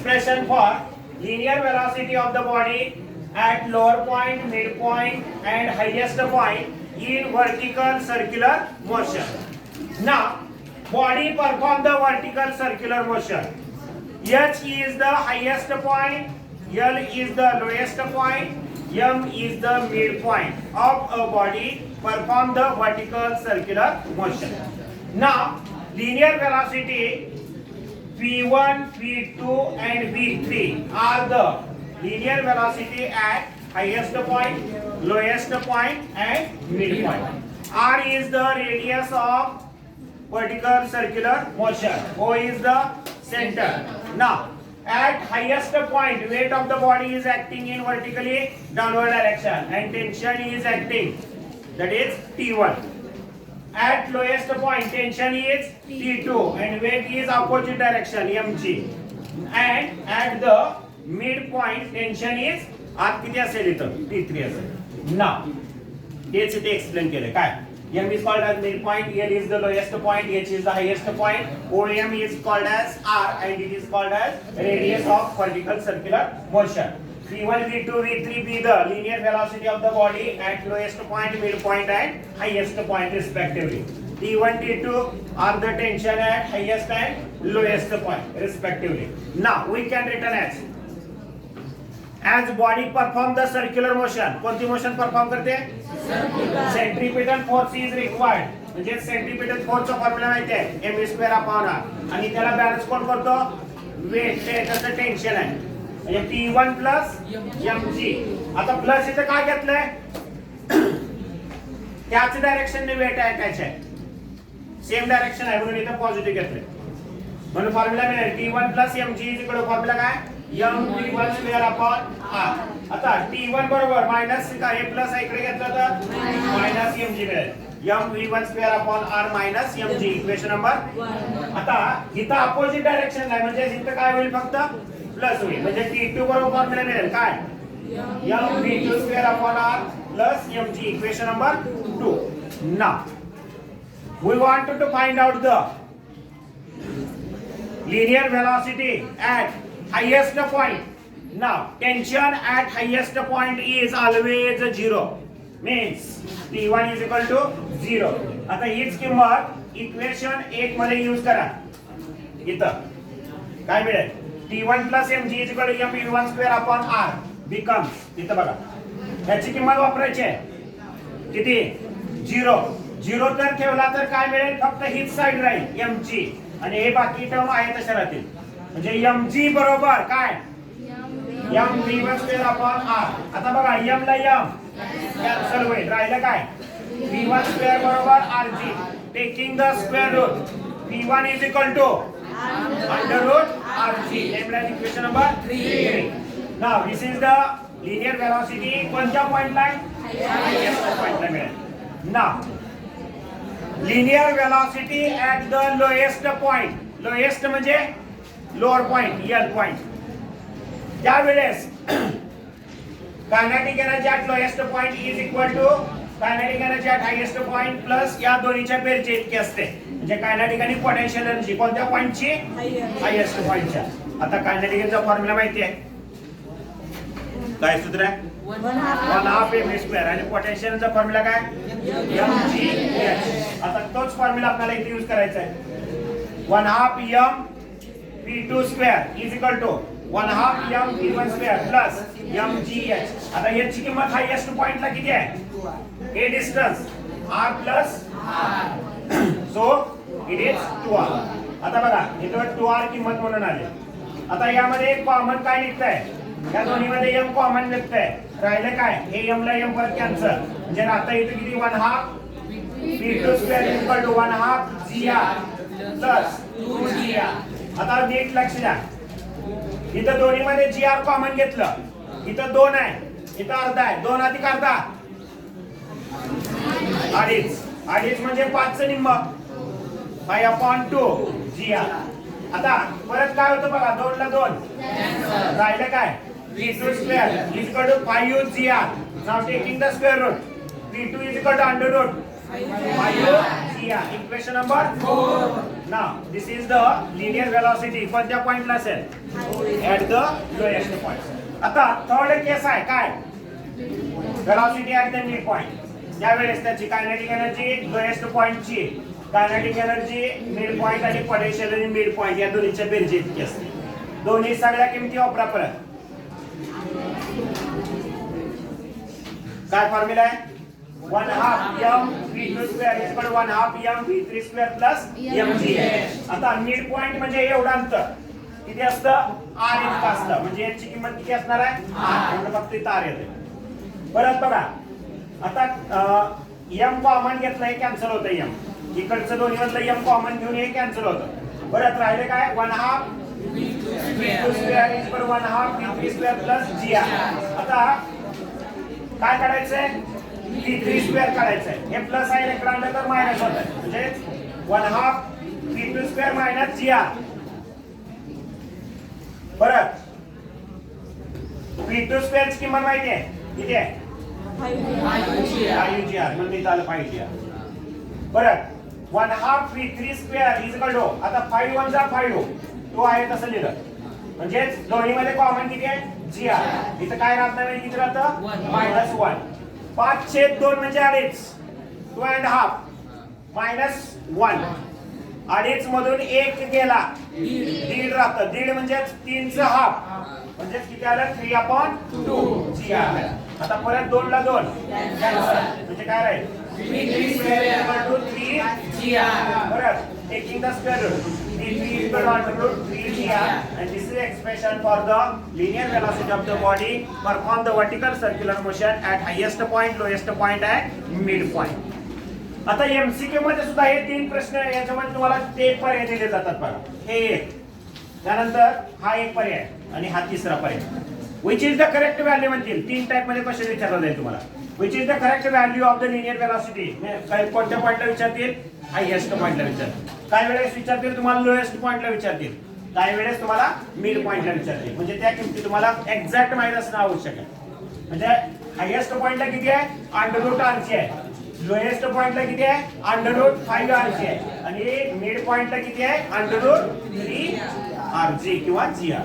expression for linear velocity of the body at lower point, midpoint and highest point in vertical circular motion. Now, body perform the vertical circular motion. H is the highest point, L is the lowest point, M is the midpoint of a body perform the vertical circular motion. Now, linear velocity V1, V2 and V3 are the linear velocity at highest point, lowest point and midpoint. R is the radius of vertical circular motion. O is the center. Now, at highest point, weight of the body is acting in vertically downward direction and tension is acting, that is T1. At lowest point, tension is T2 and weight is opposite direction, mg. And at the midpoint, tension is आत किती असेल इथं T3 असेल. Now, हेच इथे explain केलं काय. M is called as midpoint, L is the lowest point, H is the highest point, OM is called as R and it is called as radius of vertical circular motion. V1, V2, V3 be the linear velocity of the body at lowest point, midpoint and highest point respectively. T1, T2 are the tension at highest and lowest point respectively. Now we can written as body perform the circular motion. कोणती motion perform करते? Centripetal force is required. म्हणजे centripetal force चा formula माहिती आहे m square upon r आणि त्याला balance कोण करतो? वेट त्याचं टेन्शन आहे. म्हणजे T1 प्लस mg. आता प्लस इथे काय घेतलंय? त्याच डायरेक्शन ने वेट आहे त्याचे. सेम डायरेक्शन आहे म्हणून इथे पॉझिटिव्ह घेतलंय. म्हणून फॉर्म्युला मिळेल T1 प्लस mg इकडे फॉर्म्युला काय? m v1 square upon r. आता T1 बरोबर मायनस काय प्लस आहे इकडे घेतलं तर मायनस mg मिळेल. m v1 square upon r minus mg equation number 1. आता इथं अपोजिट डायरेक्शन आहे म्हणजे इथं काय होईल फक्त प्लस होईल. म्हणजे T2 बरोबर फॉर्म्युला मिळेल काय? m v2 square upon r plus mg equation number 2. Now we want to find out the linear velocity at highest point. Now tension at highest point is always 0, means T1 is equal to 0. आता हीच किंमत equation 1 मध्ये use करा. इथं काय मिळेल? T1 plus mg is equal to m v1 square upon r becomes, इथं बघा याची किंमत वापरायची आहे किती? 0. 0 तर ठेवला तर काय मिळेल? फक्त हीच साइड राहील mg आणि हे बाकी टर्म आहे तशा राहतील. म्हणजे mg बरोबर काय? m v1 square upon r. आता बघा m ला m कॅन्सल होईल. राहिलं काय? v1 square बरोबर rg. Taking the square root v1 is equal to under root rg. एमला equation number 3. Now this is the linear velocity कोणत्या पॉइंटला आहे? हायेस्ट पॉइंटला मिळेल. Now linear velocity at the lowest point. Lowest म्हणजे lower point L point. त्यावेळेस kinetic energy at lowest point is equal to kinetic energy at highest point plus या दोन्हीच्या बेरचे इतके असते. म्हणजे कायनेटिक आणि पोटेन्शियल एनर्जी कोणत्या पॉइंटची? हायेस्ट पॉइंटच्या. आता कायनेटिक एनर्जीचा फॉर्म्युला माहिती आहे काय? सूत्र आहे 1/2 m स्क्वेअर आणि पोटेन्शियलचा फॉर्म्युला काय? mgh. आता तोच फॉर्म्युला आपल्याला इथे यूज करायचा आहे. 1/2 m v2 square is equal to 1/2 m v1 square plus mgh. आता याची किंमत हायेस्ट पॉइंटला किती आहे? हे distance r plus so it is 2r. आता बघा इथं 2r किंमत म्हणून आली. आता यामध्ये एक कॉमन काय निघतंय? या दोन्हीमध्ये m कॉमन निघतंय. राहिलं काय? हे m ला m परत कॅन्सल. म्हणजे आता इथे किती? 1/2 v2 square is equal to 1/2 gr plus 2gr. आता नीट लक्ष द्या. इथं दोन्हीमध्ये gr कॉमन घेतलं. इथं 2 आहे, इथं अर्धा आहे. 2 अधिक अर्धा 2.5. 2.5 म्हणजे 5 चं निम्म 5/2 gr. आता परत काय होतं बघा? 2 ला 2 राहिलं काय? v2 square is equal to 5gr. Now taking the square root v2 is equal to under root 5gr. Equation number 4. Now this is the linear velocity कोणत्या पॉइंटला असेल? At the lowest point. आता थर्ड केस आहे काय? Velocity at the mid point. यावेळेस त्याची kinetic energy lowest पॉइंटची, kinetic energy mid point आणि पोटेन्शियल एनर्जी मिड पॉइंट या दोन्हीच्या बेरजे इतकी असते. दोन्ही सगळ्या किमती वापरा परत. काय फॉर्म्युला आहे? 1/2 m v2 square is equal to 1/2 m v3 square plus mg. आता मिड पॉइंट म्हणजे एवढं अंतर किती असतं? r इतकं असतं. म्हणजे याची किंमत किती असणार आहे? r. म्हणजे फक्त इथं r येते. परत बघा आता m कॉमन घेतलं, हे कॅन्सल होतं. m इकडचं दोन्ही मधलं m कॉमन घेऊन हे कॅन्सल होतं. परत राहिले काय? 1/2 v2 square is equal to 1/2 v3 square plus gr. आता काय काढायचंय? v3 स्क्वेअर काढायचंय. हे प्लस आहे इकडे आणलं तर मायनस होत आहे. म्हणजे 1/2 v2 स्क्वेअर मायनस gr. परत v2 स्क्वेअर ची किंमत माहिती आहे किती आहे? 5gr. म्हणजे झालं 5gr. परत 1/2 v3 square is equal to, आता 5 1 जा 5 तो आहे तसं लिहिलं. म्हणजे दोन्ही मध्ये कॉमन किती आहे? gr. इथं काय राहत नाही, किती राहतं? -1. 5/2 म्हणजे 2.5 2.5 -1. 2.5 मधून 1 गेला, 1.5 राहतं. 1.5 म्हणजे 3चं हाफ, म्हणजे किती आलं? 3/2 gr. आता परत 2 ला 2 म्हणजे काय राहील? v3 square equal to 3gr. परत taking the square root, v3 equal to 3gr, and this is the expression for the linear velocity of the body perform the vertical circular motion at highest point, lowest point and mid point. आता MCQ मध्ये सुद्धा हे 3 प्रश्न, याच्यामध्ये तुम्हाला ते पर्याय दिले जातात बघा. हे एक, त्यानंतर हा एक पर्याय आणि हा तिसरा पर्याय. which is the correct value म्हणतील. 3 टाइप मध्ये क्वेश्चन विचारला जाईल तुम्हाला. which is the correct value of the linear velocity. काय कोणत्या पॉइंटला विचारतील? हायेस्ट पॉइंटला विचारतील. काही वेळेस विचारतील तुम्हाला लोएस्ट पॉइंटला विचारतील, काही वेळेस तुम्हाला मिड पॉइंटला विचारतील. म्हणजे त्या किमती तुम्हाला एक्झॅक्ट माहिती असणं आवश्यक आहे. म्हणजे हायेस्ट पॉइंटला किती आहे? √r आहे. लोएस्ट पॉइंटला किती आहे? √5r आहे. आणि मिड पॉइंटला किती आहे? √3r किंवा gr.